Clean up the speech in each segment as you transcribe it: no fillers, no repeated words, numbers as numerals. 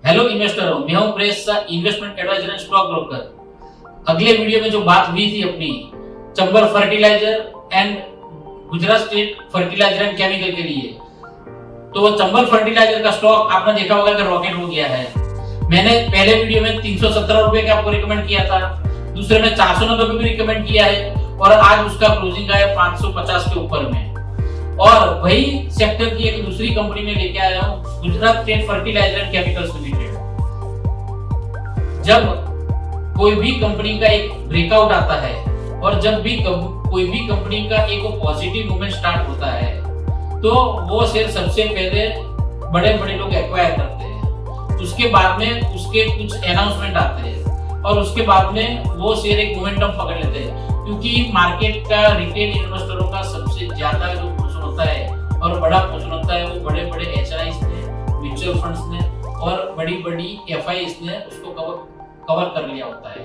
Hello इन्वेस्टरों, मैं हूं press investment adviser and stock broker. अगले वीडियो में जो बात हुई थी अपनी Chambal fertiliser and Gujarat state fertiliser and chemical के लिए, तो चंबल फर्टिलाइजर का स्टॉक आपने देखा होगा कि रॉकेट हो गया है। मैंने पहले वीडियो में 317 रुपए का आपको रिकमेंड किया था, दूसरे में 490 पे भी रिकमेंड किया है और आज उसका क्लोजिंग आया 550 के ऊपर में। और वही सेक्टर की एक दूसरी कंपनी में लेके आया हूं, Gujarat state fertiliser and chemicals limited. जब कोई भी कंपनी का एक ब्रेकआउट आता है और जब भी कोई भी कंपनी का एक पॉजिटिव मूवमेंट स्टार्ट होता है तो वो शेयर सबसे पहले बड़े बड़े लोग एक्वायर करते हैं। उसके बाद में उसके कुछ अनाउंसमेंट आते हैं और उसके बाद में वो शेयर एक मोमेंटम पकड़ लेते हैं, क्योंकि मार्केट का रिटेल इन्वेस्टरों का सबसे ज्यादा जो पोर्शन होता है और बड़ा पोर्शन होता है वो बड़े बड़े एचआरआईज ने, म्यूचुअल फंड्स ने और बड़ी बड़ी एफआईज ने उसको कवर कर लिया होता है।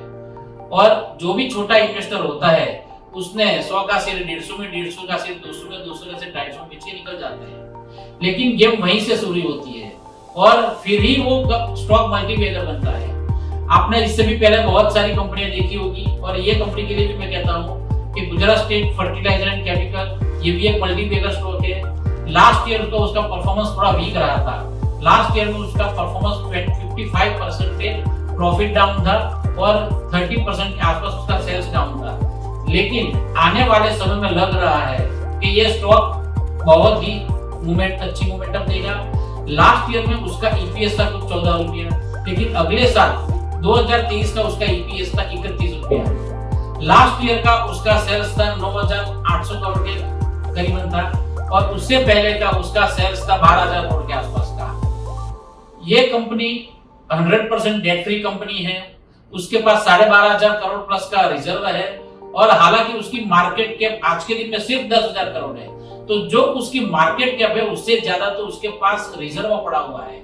और जो भी छोटा इन्वेस्टर होता है उसने 100 का शेयर 150 में, 150 का शेयर 200 में, 200 का शेयर 250 में पीछे निकल जाते हैं। लेकिन गेम वहीं से शुरू होती है और फिर ही वो स्टॉक मल्टीबैगर बनता है। आपने इससे भी पहले बहुत सारी कंपनियां देखी होगी और ये कंपनी के लिए भी मैं कहता हूँ कि Gujarat state fertiliser and chemical ये भी एक मल्टीबैगर स्टॉक है। लास्ट ईयर तो उसका परफॉर्मेंस थोड़ा वीक रहा था। लास्ट ईयर में उसका परफॉर्मेंस 55% प्रॉफिट डाउन था और 30% के आसपास उसका सेल्स डाउन था। लेकिन आने वाले समय में लग रहा है कि ये स्टॉक बहुत ही अच्छी मोमेंटम देगा। लास्ट ईयर में उसका ईपीएस था कुछ 14 रुपया, लेकिन अगले साल 2023 का उसका ईपीएस था 31 रुपया। लास्ट ईयर का उसका सेल्स था 9,800 करोड़ के करीबन था और उससे पहले का उसका सेल्स था 12,000 करोड़ के आसपास का। ये कंपनी 100% डेट फ्री कंपनी है। उसके पास 12,500 करोड़ प्लस का रिजर्व है और हालांकि उसकी मार्केट कैप आज के दिन में सिर्फ 10,000 करोड़ है, तो जो उसकी मार्केट कैप है उससे ज्यादा तो उसके पास रिजर्व पड़ा हुआ है।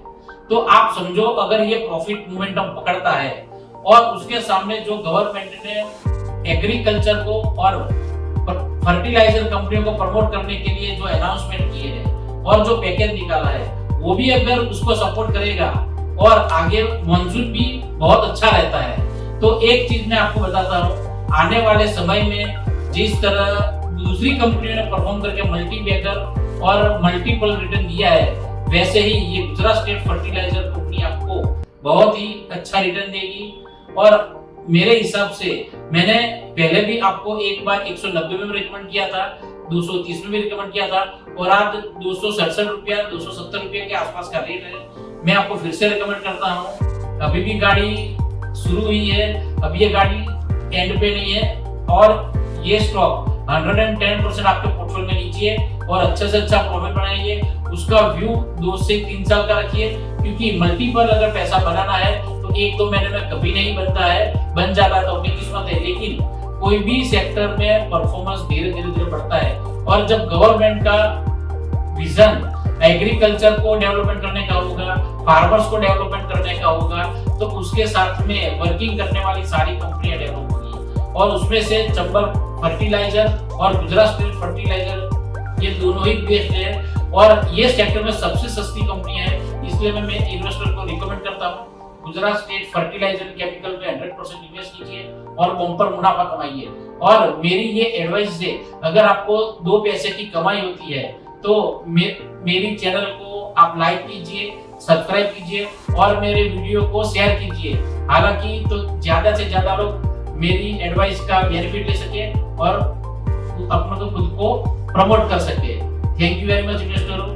तो आप समझो अगर ये प्रॉफिट मोमेंटम पकड़ता है और उसके सामने जो गवर्नमेंट ने एग्रीकल्चर को और फर्टिलाइजर कंपनियों को प्रमोट करने के लिए जो अनाउंसमेंट किए हैं और जो पैकेज निकाला है वो भी अगर उसको सपोर्ट करेगा और आगे मॉनसून भी बहुत अच्छा रहता है, तो एक चीज मैं आपको बताता हूँ, आने वाले समय में जिस तरह दूसरी कंपनियों ने परफॉर्म करके मल्टीबैगर और मल्टीपल रिटर्न दिया है, वैसे ही ये गुजरात स्टेट फर्टिलाइजर कंपनी आपको बहुत ही अच्छा रिटर्न देगी। और मेरे हिसाब से मैंने पहले भी आपको एक बार 190 में रिकमेंड किया था, 230 में भी रिकमेंड किया था और आज 267 रुपया 270 रुपये के आसपास का रेट है। मैं आपको फिर से रिकमेंड करता हूँ। अभी भी गाड़ी शुरू हुई है, अभी ये गाड़ी एंड पे नहीं है और ये स्टॉक 110% आपके पोर्टफोलियो में लीजिए और अच्छे से अच्छा प्रॉफिट बनाइए। उसका व्यू 2 से 3 साल का रखिए, क्योंकि मल्टीपल अगर पैसा बनाना है तो 1-2 महीने में कभी नहीं बनता है, बन जाता तो अपनी किस्मत है। लेकिन कोई भी सेक्टर में परफॉर्मेंस धीरे धीरे बढ़ता है और जब गवर्नमेंट का विजन एग्रीकल्चर को डेवलपमेंट करने का होगा, फार्मर्स को डेवलपमेंट करने का होगा, तो उसके साथ में वर्किंग करने वाली सारी कंपनियां डेवलप होगी और उसमें से चंबल फर्टिलाइजर और गुजरात स्टेट फर्टिलाइजर ये दोनों ही बेस्ट है और ये सेक्टर में सबसे सस्ती कंपनियां है। इसलिए मैं इन्वेस्टर को रिकमेंड करता हूँ गुजरात स्टेट फर्टिलाइजर केमिकल में 100% इन्वेस्ट कीजिए और बम्पर मुनाफा कमाइए। और मेरी ये एडवाइस है, अगर आपको 2 पैसे की कमाई होती है तो मेरी चैनल को आप लाइक कीजिए, सब्सक्राइब कीजिए और मेरे वीडियो को शेयर कीजिए। हालांकि तो ज्यादा से ज्यादा लोग मेरी एडवाइस का बेनिफिट ले सके और अपने को खुद को प्रमोट कर सके। Thank you very much investor.